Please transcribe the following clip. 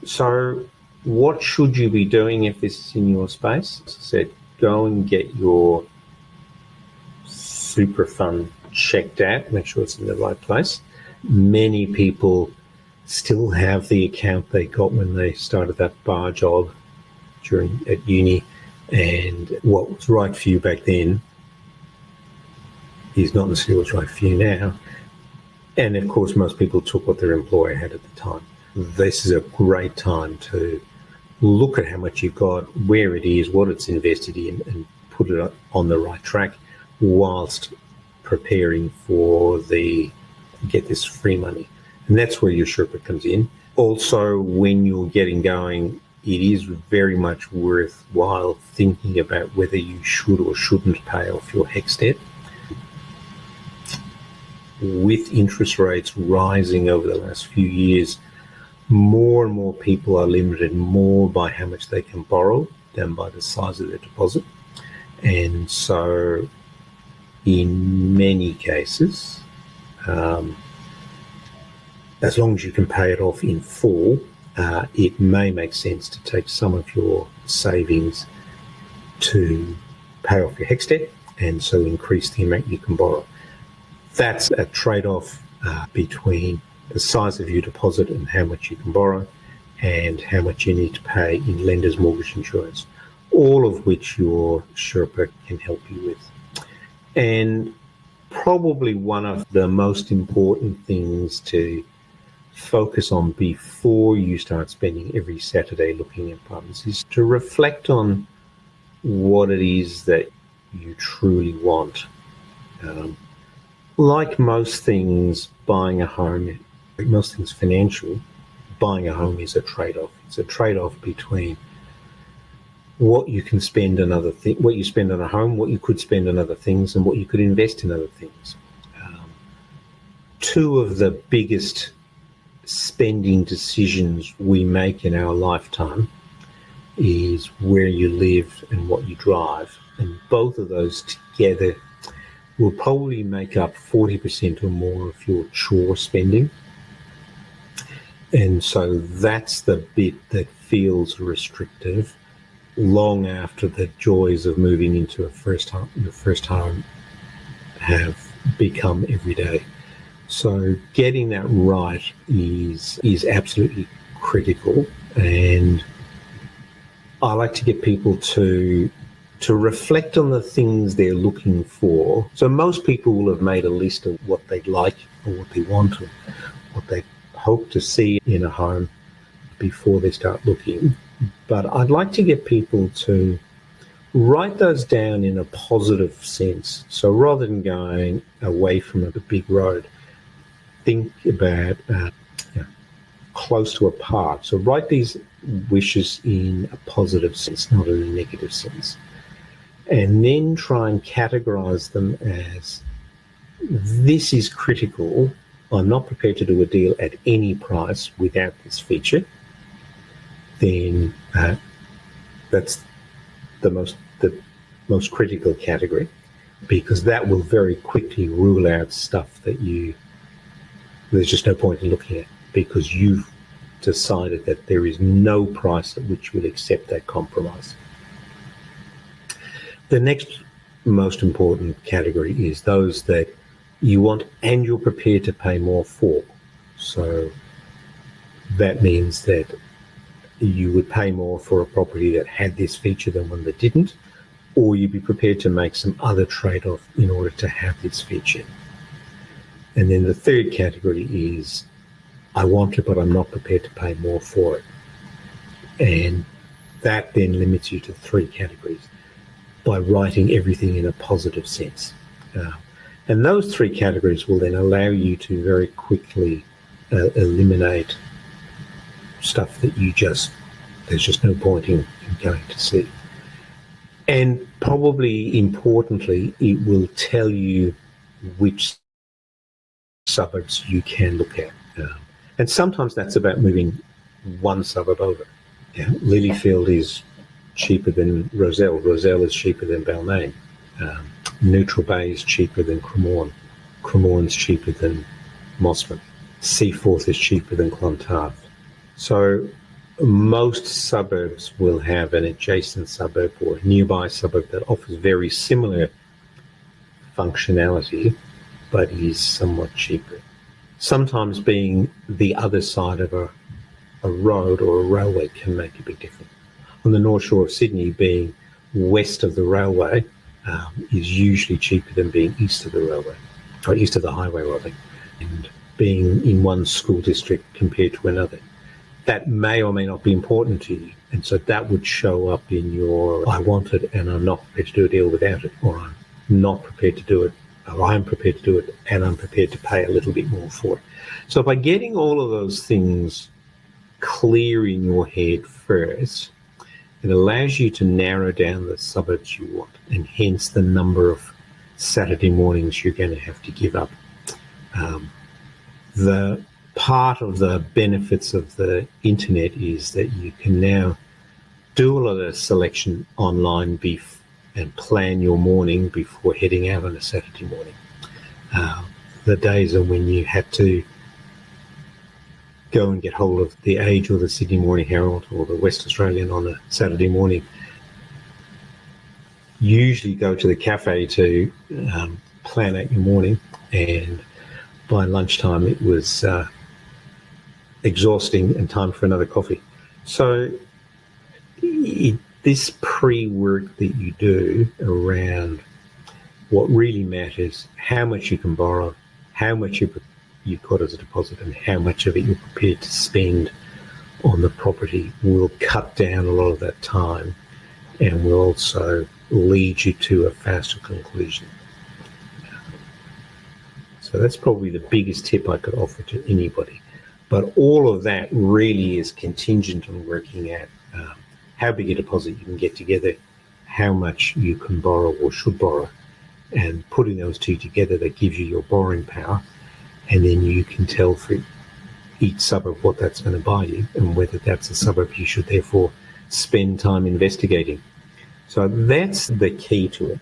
So what should you be doing if this is in your space? As I said, go and get your super fund checked out, make sure it's in the right place. Many people still have the account they got when they started that bar job at uni, and what was right for you back then is not necessarily what's right for you now. And of course, most people took what their employer had at the time. This is a great time to look at how much you've got, where it is, what it's invested in, and put it on the right track whilst preparing for get this free money. And that's where your Sherpa comes in. Also, when you're getting going, it is very much worthwhile thinking about whether you should or shouldn't pay off your HECS debt. With interest rates rising over the last few years, more and more people are limited more by how much they can borrow than by the size of their deposit. And so in many cases, as long as you can pay it off in full, it may make sense to take some of your savings to pay off your HECS debt and so increase the amount you can borrow. That's a trade-off between the size of your deposit and how much you can borrow and how much you need to pay in lender's mortgage insurance, all of which your Sherpa can help you with. And probably one of the most important things to focus on before you start spending every Saturday looking at apartments is to reflect on what it is that you truly want. Like most things, buying a home, like most things financial, buying a home is a trade-off. It's a trade-off between what you can spend on what you spend on a home, what you could spend on other things, and what you could invest in other things. Two of the biggest spending decisions we make in our lifetime is where you live and what you drive. And both of those together will probably make up 40% or more of your chore spending. And so that's the bit that feels restrictive long after the joys of moving into your first home have become everyday. So getting that right is absolutely critical, and I like to get people to reflect on the things they're looking for. So most people will have made a list of what they'd like or what they want or what they hope to see in a home before they start looking. But I'd like to get people to write those down in a positive sense. So rather than going away from a big road, think about close to a park. So write these wishes in a positive sense, not in a negative sense. And then try and categorize them as, this is critical. I'm not prepared to do a deal at any price without this feature. Then that's the most critical category, because that will very quickly rule out stuff that there's just no point in looking at, because you've decided that there is no price at which you'll accept that compromise. The next most important category is those that you want and you're prepared to pay more for. So that means that you would pay more for a property that had this feature than one that didn't, or you'd be prepared to make some other trade-off in order to have this feature. And then the third category is, I want it, but I'm not prepared to pay more for it. And that then limits you to three categories by writing everything in a positive sense. And those three categories will then allow you to very quickly eliminate stuff that there's just no point in going to see. And probably importantly, it will tell you which suburbs you can look at. And sometimes that's about moving one suburb over. Lilyfield is cheaper than Rozelle. Rozelle is cheaper than Balmain. Neutral Bay is cheaper than Cremorne. Cremorne's cheaper than Mossman. Seaforth is cheaper than Clontarf. So most suburbs will have an adjacent suburb or a nearby suburb that offers very similar functionality, but is somewhat cheaper. Sometimes being the other side of a road or a railway can make a big difference. On the North Shore of Sydney, being west of the railway is usually cheaper than being east of the railway, or east of the highway rather, and being in one school district compared to another. That may or may not be important to you, and so that would show up in your I want it and I'm not prepared to do a deal without it, or I'm not prepared to do it, or I'm prepared to do it and I'm prepared to pay a little bit more for it. So by getting all of those things clear in your head first, it allows you to narrow down the suburbs you want, and hence the number of Saturday mornings you're going to have to give up. The part of the benefits of the internet is that you can now do a lot of selection online and plan your morning before heading out on a Saturday morning. The days are when you had to go and get hold of the Age or the Sydney Morning Herald or the West Australian on a Saturday morning. Usually go to the cafe to plan out your morning, and by lunchtime it was exhausting and time for another coffee. So this pre-work that you do around what really matters, how much you can borrow, how much you've got as a deposit, and how much of it you're prepared to spend on the property will cut down a lot of that time and will also lead you to a faster conclusion. So that's probably the biggest tip I could offer to anybody. But all of that really is contingent on working out how big a deposit you can get together, how much you can borrow or should borrow, and putting those two together, that gives you your borrowing power. And then you can tell for each suburb what that's going to buy you and whether that's a suburb you should therefore spend time investigating. So that's the key to it.